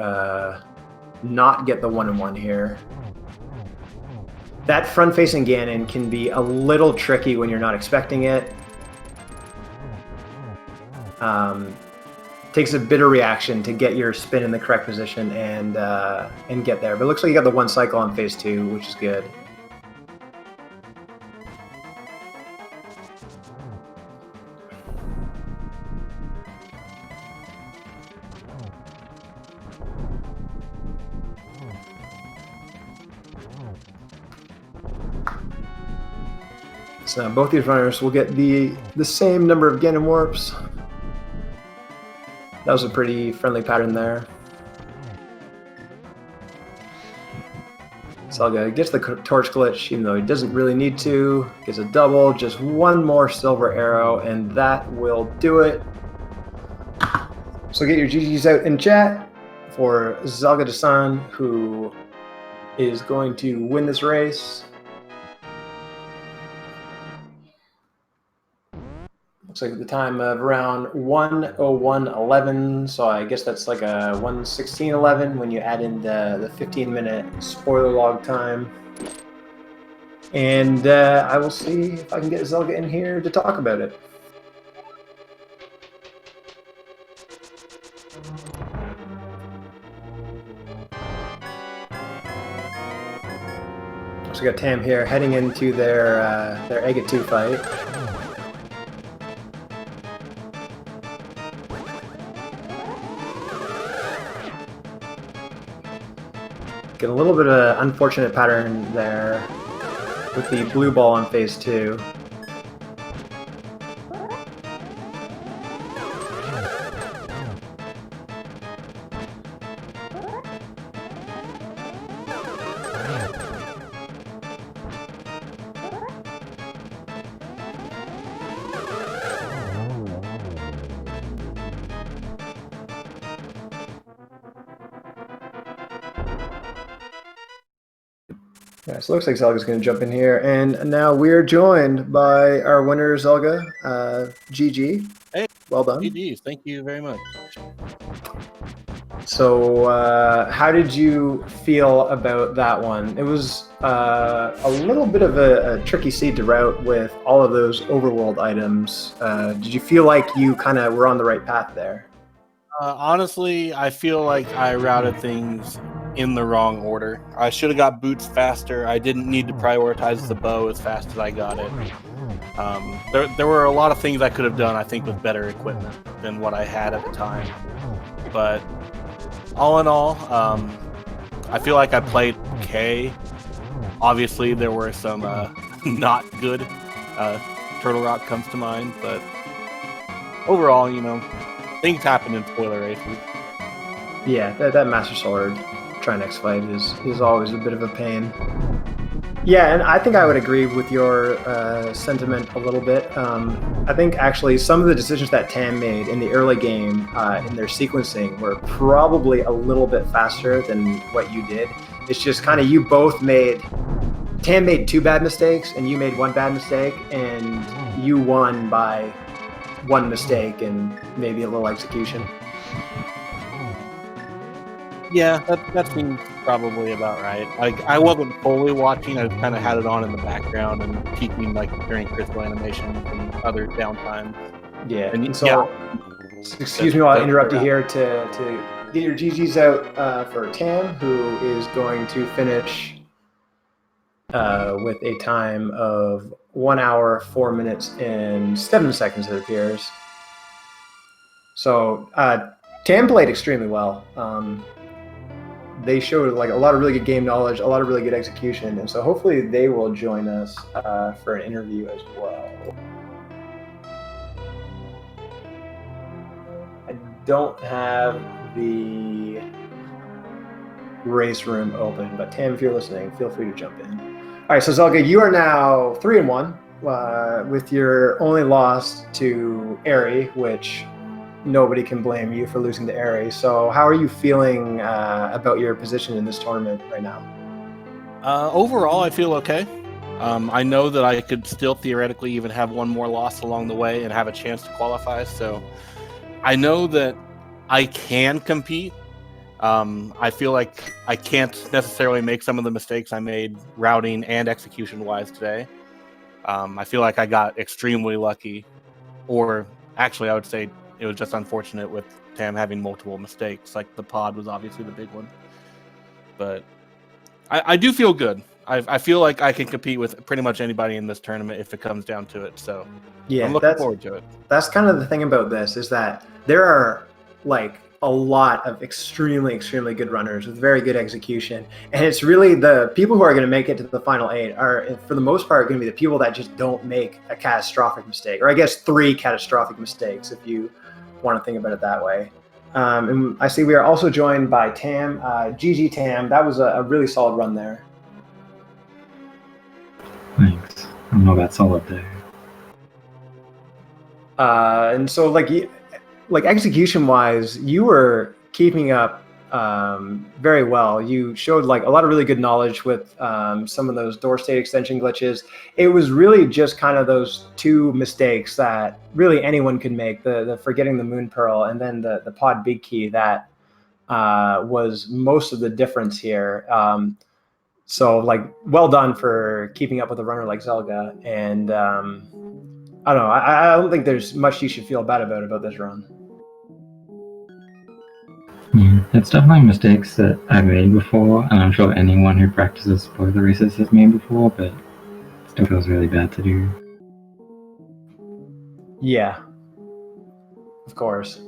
not get the 1-in-1 here. That front-facing Ganon can be a little tricky when you're not expecting it. Takes a bit of reaction to get your spin in the correct position and get there. But it looks like you got the 1 cycle on phase 2, which is good. So both these runners will get the same number of Ganon warps. That was a pretty friendly pattern there. Zelda gets the torch glitch, even though he doesn't really need to. Gets a double, just one more silver arrow, and that will do it. So get your GGs out in chat for Zelgadissan, who is going to win this race. Looks like at the time of around 1:01:11, so I guess that's like a 1:16:11 when you add in the 15-minute spoiler log time. And I will see if I can get Zelda in here to talk about it. So we got Tam here heading into their Egg 2 fight. Get a little bit of an unfortunate pattern there with the blue ball on phase 2. Yeah, so it looks like Zelga's going to jump in here, and now we're joined by our winner, Zelga. GG. Hey, well done. GG, thank you very much. So, how did you feel about that one? It was a little bit of a tricky seed to route with all of those overworld items. Did you feel like you kind of were on the right path there? Honestly, I feel like I routed things in the wrong order. I should have got boots faster. I didn't need to prioritize the bow as fast as I got it. There were a lot of things I could have done, I think, with better equipment than what I had at the time. But all in all, I feel like I played okay. Obviously, there were some not good. Turtle Rock comes to mind, but overall, you know, things happen in spoiler races. Yeah, that Master Sword Tri-Next fight is always a bit of a pain. Yeah, and I think I would agree with your sentiment a little bit. I think actually some of the decisions that Tam made in the early game in their sequencing were probably a little bit faster than what you did. It's just kind of you both made... Tam made 2 bad mistakes and you made 1 bad mistake, and you won by 1 mistake and maybe a little execution. Yeah, that seems probably about right. Like, I wasn't fully watching. I kind of had it on in the background and peeking like during crystal animation and other downtime. Yeah, and so yeah. Excuse me while I interrupt you here to get your GGs out for Tam, who is going to finish with a time of 1 hour, 4 minutes, and 7 seconds, it appears. So Tam played extremely well. They showed like a lot of really good game knowledge, a lot of really good execution, and so hopefully they will join us for an interview as well. I don't have the race room open, but Tam, if you're listening, feel free to jump in. All right, so Zelga, you are now 3-1 with your only loss to Aerie, which nobody can blame you for losing to Aerie. So how are you feeling about your position in this tournament right now? Overall, I feel okay. I know that I could still theoretically even have 1 more loss along the way and have a chance to qualify. So I know that I can compete. I feel like I can't necessarily make some of the mistakes I made routing and execution-wise today. I feel like I got extremely lucky, or actually I would say it was just unfortunate with Tam having multiple mistakes. Like the pod was obviously the big one. But I do feel good. I feel like I can compete with pretty much anybody in this tournament if it comes down to it. So yeah, I'm looking forward to it. That's kind of the thing about this, is that there are like a lot of extremely good runners with very good execution, and it's really the people who are going to make it to the final 8 are, for the most part, going to be the people that just don't make a catastrophic mistake, or I guess 3 catastrophic mistakes if you want to think about it that way. And I see we are also joined by Tam. GG Tam, that was a really solid run there. Thanks. I don't know about solid there. And so like execution wise, you were keeping up very well. You showed like a lot of really good knowledge with some of those door state extension glitches. It was really just kind of those 2 mistakes that really anyone could make, the forgetting the moon pearl and then the pod big key that was most of the difference here. So like, well done for keeping up with a runner like Zelda. And I don't know, I don't think there's much you should feel bad about this run. Yeah, it's definitely mistakes that I've made before, and I'm sure anyone who practices spoiler races has made before, but it still feels really bad to do. Yeah, of course.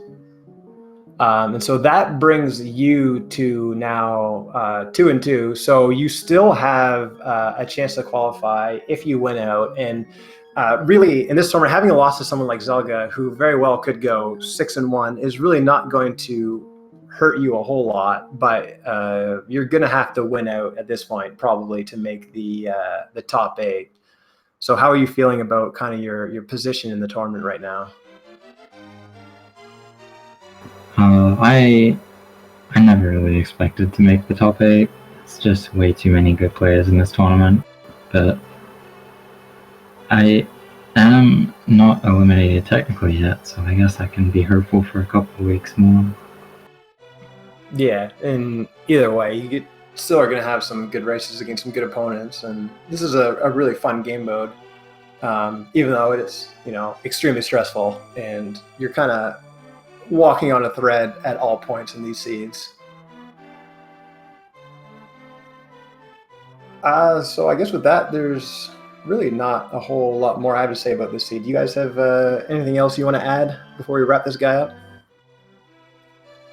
And so that brings you to now 2-2. So you still have a chance to qualify if you win out. And really, in this tournament, having a loss to someone like Zelda, who very well could go 6-1, is really not going to hurt you a whole lot. But you're going to have to win out at this point, probably, to make the top 8. So how are you feeling about kind of your position in the tournament right now? I never really expected to make the top 8. It's just way too many good players in this tournament. But I am not eliminated technically yet, so I guess I can be hopeful for a couple of weeks more. Yeah, and either way, you still are going to have some good races against some good opponents, and this is a really fun game mode, even though it's extremely stressful, and you're kind of walking on a thread at all points in these seeds. So I guess with that, there's really not a whole lot more I have to say about this seed. Do you guys have anything else you want to add before we wrap this guy up?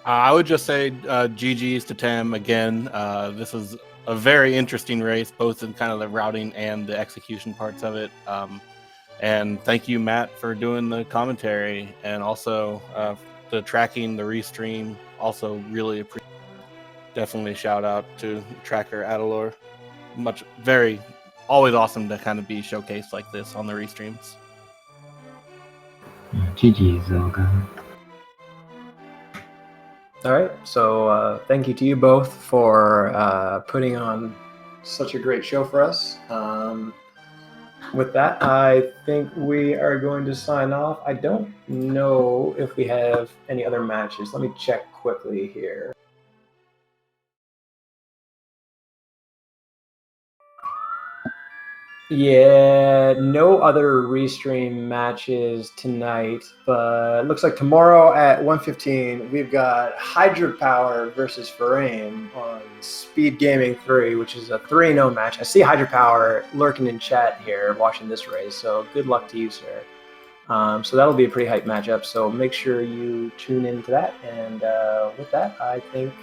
I would just say GG's to Tam again. This is a very interesting race, both in kind of the routing and the execution parts of it. And thank you, Matt, for doing the commentary, and also the tracking, the restream. Also really appreciate. Definitely shout out to tracker Adalor. Always awesome to kind of be showcased like this on the restreams. GG, Zelda. All right, so thank you to you both for putting on such a great show for us. With that, I think we are going to sign off. I don't know if we have any other matches. Let me check quickly here. Yeah, no other restream matches tonight, but it looks like tomorrow at 1:15 we've got Hydropower versus Frame on SpeedGaming 3, which is a 3-0 match. I see Hydropower lurking in chat here watching this race, so good luck to you, sir. So that'll be a pretty hype matchup, so make sure you tune into that. And with that, I think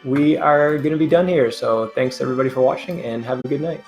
we are going to be done here. So thanks everybody for watching, and have a good night.